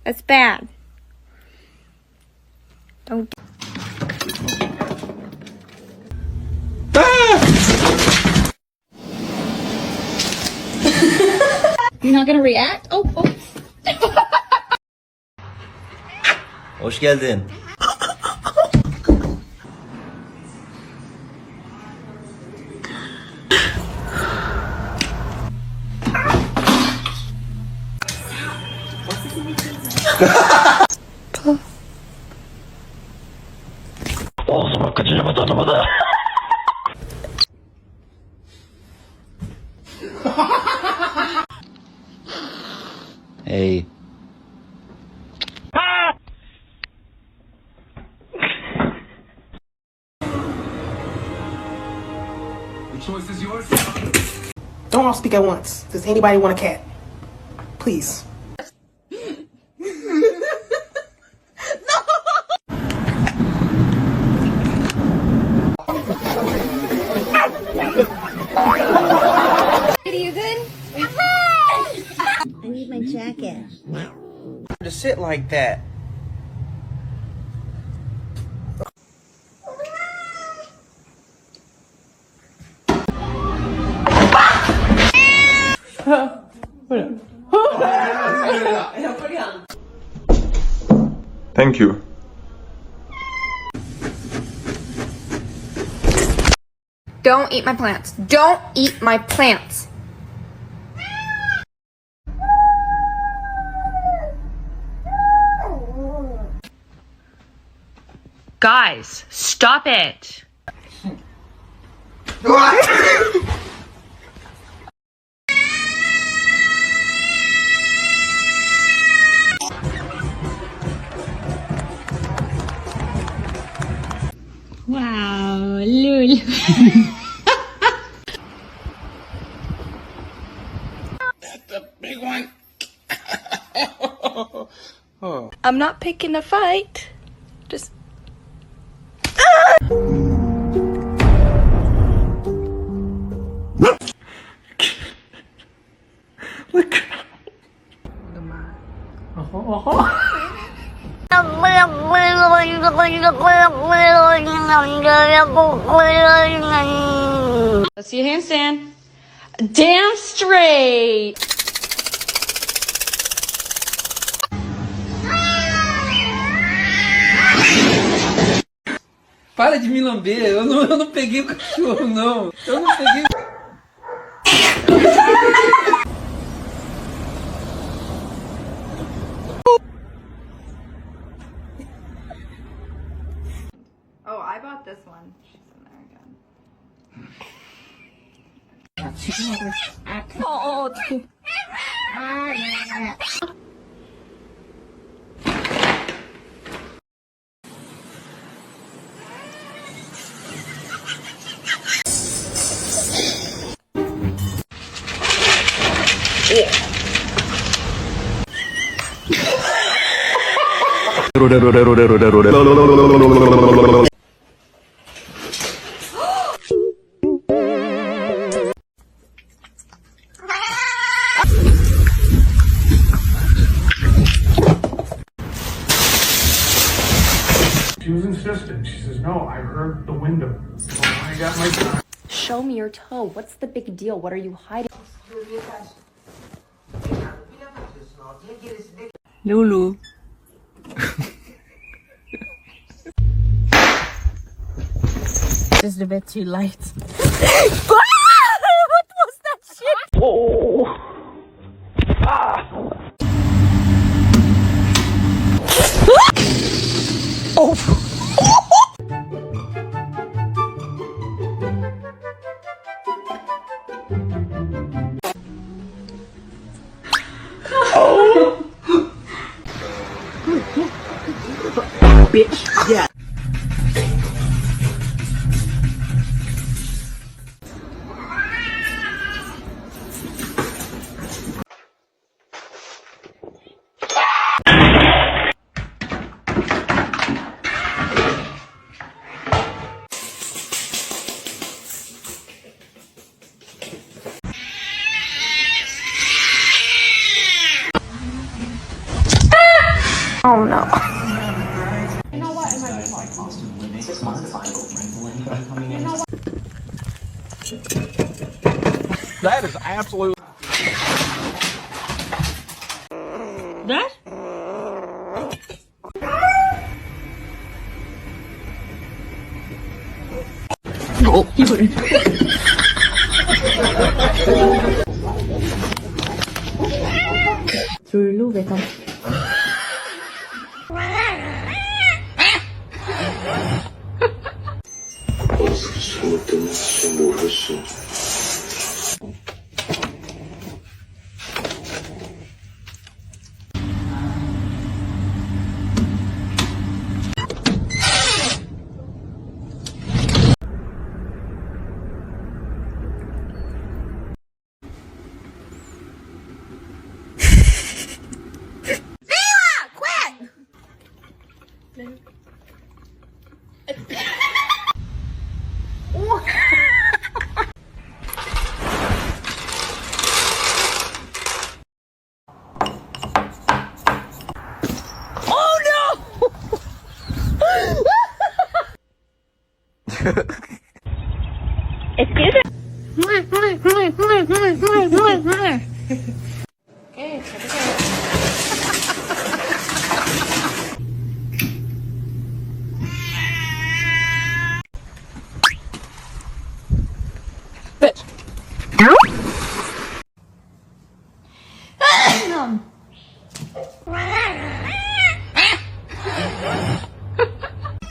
That's bad. Don't. You're not gonna react? Oh. Hoş geldin. Ağzıma kaçırma tanımadı. Hey. The choice is yours. Don't all speak at once. Does anybody want a cat? Please. Are you good? I need my jacket. To sit like that. Thank you. Don't eat my plants. Don't eat my plants. Guys, stop it. Wow, Lulu. That's a big one. I'm not picking a fight. Just. Look. Let's see your handstand. Damn straight. Para de me lamber, eu não peguei o cachorro, não. Eu não peguei. Oh, I bought this one. She's in there again. Oh. She was insistent. She says, no, I heard the window. I got my time. Show me your toe. What's the big deal? What are you hiding? Lulu. Just a bit too light. What was that shit? Oh. Ah. Oh. Bitch, yeah. Oh no. That is absolute. That? 둘로 외감. Excuse me?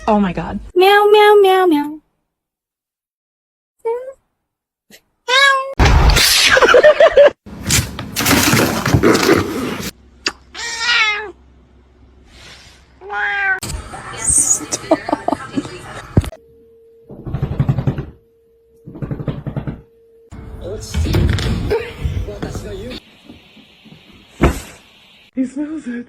Oh my god. Meow, meow, meow, meow. He smells it.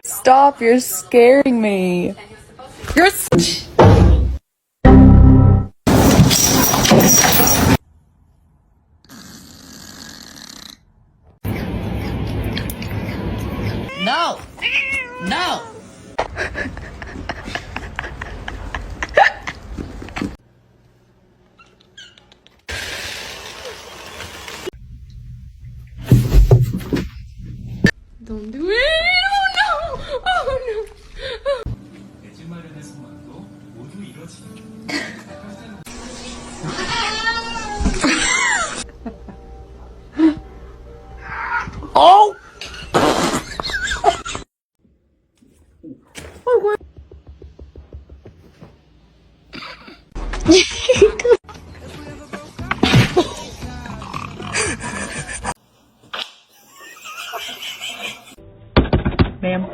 Stop, you're scaring me. You're No! No! Don't do it. Oh no. Oh no. Oh! Ma'am.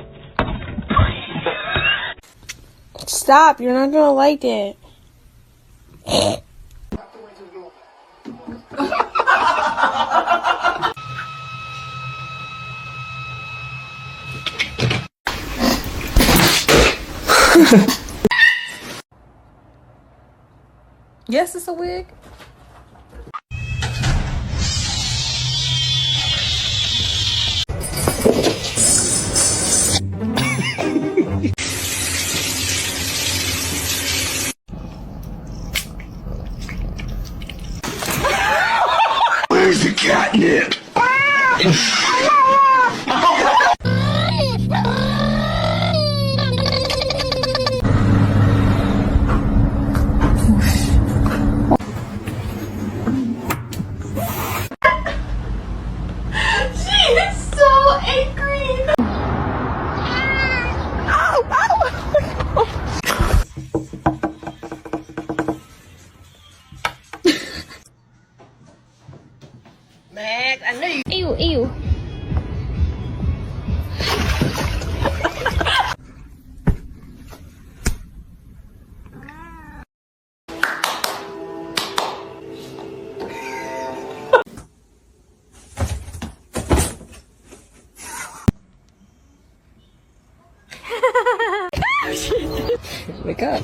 Stop, you're not gonna like it. Yes, it's a wig. Where's the catnip? Wake up.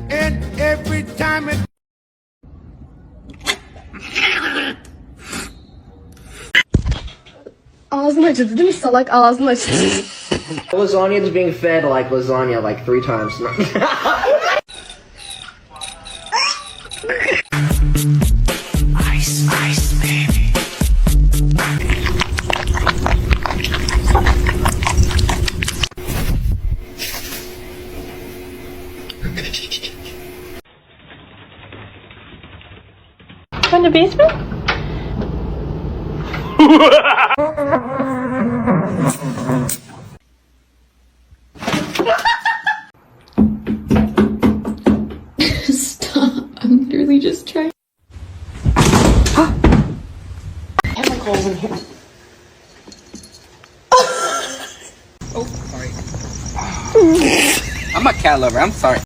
And every time it Ağzını acıdı değil mi salak? Ağzını acıdı. Lasagna is being fed like lasagna like 3 times. ice, ice, baby. From the basement? Stop. I'm literally just trying. Chemicals in here. Oh, sorry. I'm a cat lover. I'm sorry.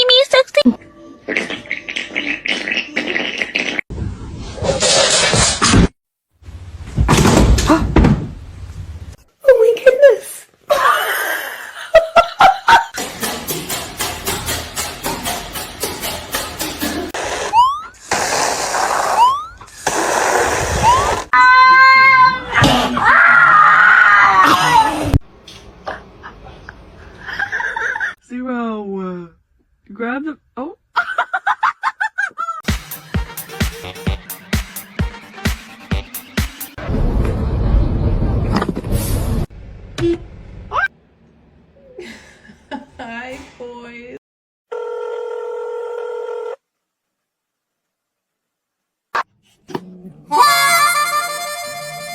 Me, sexy. Oh my goodness. Zero. Grab the. Oh. Ai, pô.